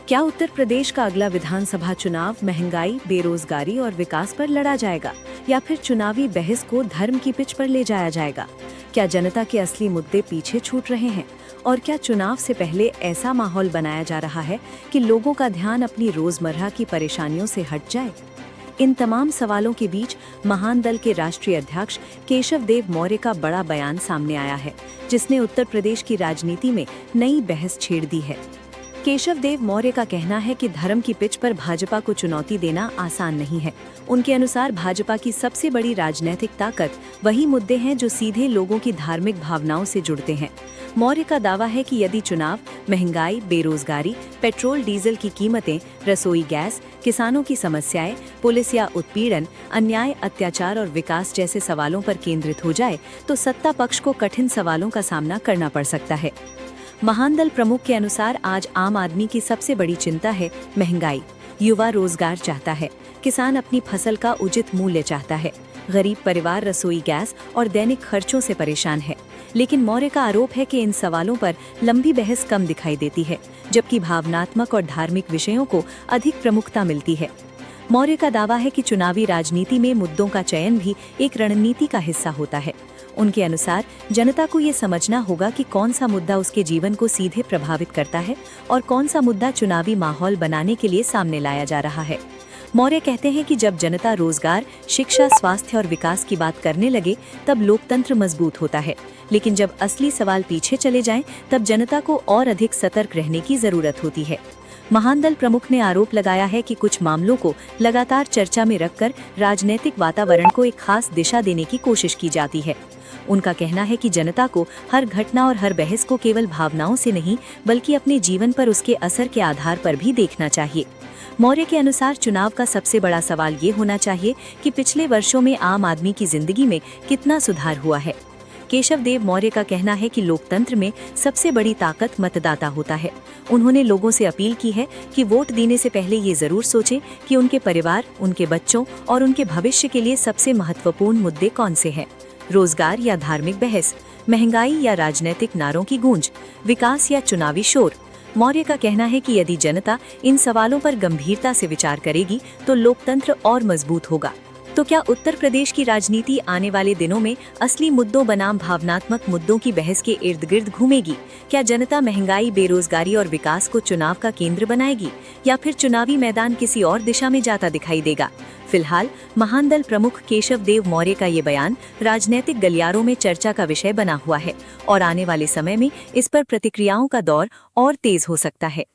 क्या उत्तर प्रदेश का अगला विधानसभा चुनाव महंगाई, बेरोजगारी और विकास पर लड़ा जाएगा या फिर चुनावी बहस को धर्म की पिच पर ले जाया जाएगा? क्या जनता के असली मुद्दे पीछे छूट रहे हैं और क्या चुनाव से पहले ऐसा माहौल बनाया जा रहा है कि लोगों का ध्यान अपनी रोजमर्रा की परेशानियों से हट जाए? इन तमाम सवालों के बीच महान दल के राष्ट्रीय अध्यक्ष केशव देव मौर्य का बड़ा बयान सामने आया है, जिसने उत्तर प्रदेश की राजनीति में नई बहस छेड़ दी है। केशव देव मौर्य का कहना है कि धर्म की पिच पर भाजपा को चुनौती देना आसान नहीं है। उनके अनुसार भाजपा की सबसे बड़ी राजनीतिक ताकत वही मुद्दे हैं जो सीधे लोगों की धार्मिक भावनाओं से जुड़ते हैं। मौर्य का दावा है कि यदि चुनाव महंगाई, बेरोजगारी, पेट्रोल डीजल की कीमतें, रसोई गैस, किसानों की समस्याएं, पुलिस या उत्पीड़न, अन्याय, अत्याचार और विकास जैसे सवालों पर केंद्रित हो जाए तो सत्ता पक्ष को कठिन सवालों का सामना करना पड़ सकता है। महान दल प्रमुख के अनुसार आज आम आदमी की सबसे बड़ी चिंता है महंगाई। युवा रोजगार चाहता है, किसान अपनी फसल का उचित मूल्य चाहता है, गरीब परिवार रसोई गैस और दैनिक खर्चों से परेशान है। लेकिन मौर्य का आरोप है कि इन सवालों पर लंबी बहस कम दिखाई देती है, जबकि भावनात्मक और धार्मिक विषयों को अधिक प्रमुखता मिलती है। मौर्य का दावा है कि चुनावी राजनीति में मुद्दों का चयन भी एक रणनीति का हिस्सा होता है। उनके अनुसार जनता को ये समझना होगा कि कौन सा मुद्दा उसके जीवन को सीधे प्रभावित करता है और कौन सा मुद्दा चुनावी माहौल बनाने के लिए सामने लाया जा रहा है। मौर्य कहते हैं कि जब जनता रोजगार, शिक्षा, स्वास्थ्य और विकास की बात करने लगे तब लोकतंत्र मजबूत होता है, लेकिन जब असली सवाल पीछे चले जाएं तब जनता को और अधिक सतर्क रहने की जरूरत होती है। महान दल प्रमुख ने आरोप लगाया है कि कुछ मामलों को लगातार चर्चा में रखकर राजनीतिक वातावरण को एक खास दिशा देने की कोशिश की जाती है। उनका कहना है कि जनता को हर घटना और हर बहस को केवल भावनाओं से नहीं बल्कि अपने जीवन पर उसके असर के आधार पर भी देखना चाहिए। मौर्य के अनुसार चुनाव का सबसे बड़ा सवाल ये होना चाहिए कि पिछले वर्षों में आम आदमी की जिंदगी में कितना सुधार हुआ है। केशव देव मौर्य का कहना है कि लोकतंत्र में सबसे बड़ी ताकत मतदाता होता है। उन्होंने लोगों से अपील की है कि वोट देने से पहले ये जरूर सोचें कि उनके परिवार, उनके बच्चों और उनके भविष्य के लिए सबसे महत्वपूर्ण मुद्दे कौन से हैं। रोजगार या धार्मिक बहस, महंगाई या राजनीतिक नारों की गूंज, विकास या चुनावी शोर। मौर्य का कहना है कि यदि जनता इन सवालों पर गंभीरता से विचार करेगी तो लोकतंत्र और मजबूत होगा। तो क्या उत्तर प्रदेश की राजनीति आने वाले दिनों में असली मुद्दों बनाम भावनात्मक मुद्दों की बहस के इर्द गिर्द घूमेगी? क्या जनता महंगाई, बेरोजगारी और विकास को चुनाव का केंद्र बनाएगी या फिर चुनावी मैदान किसी और दिशा में जाता दिखाई देगा? फिलहाल महान दल प्रमुख केशव देव मौर्य का ये बयान राजनीतिक गलियारों में चर्चा का विषय बना हुआ है और आने वाले समय में इस पर प्रतिक्रियाओं का दौर और तेज हो सकता है।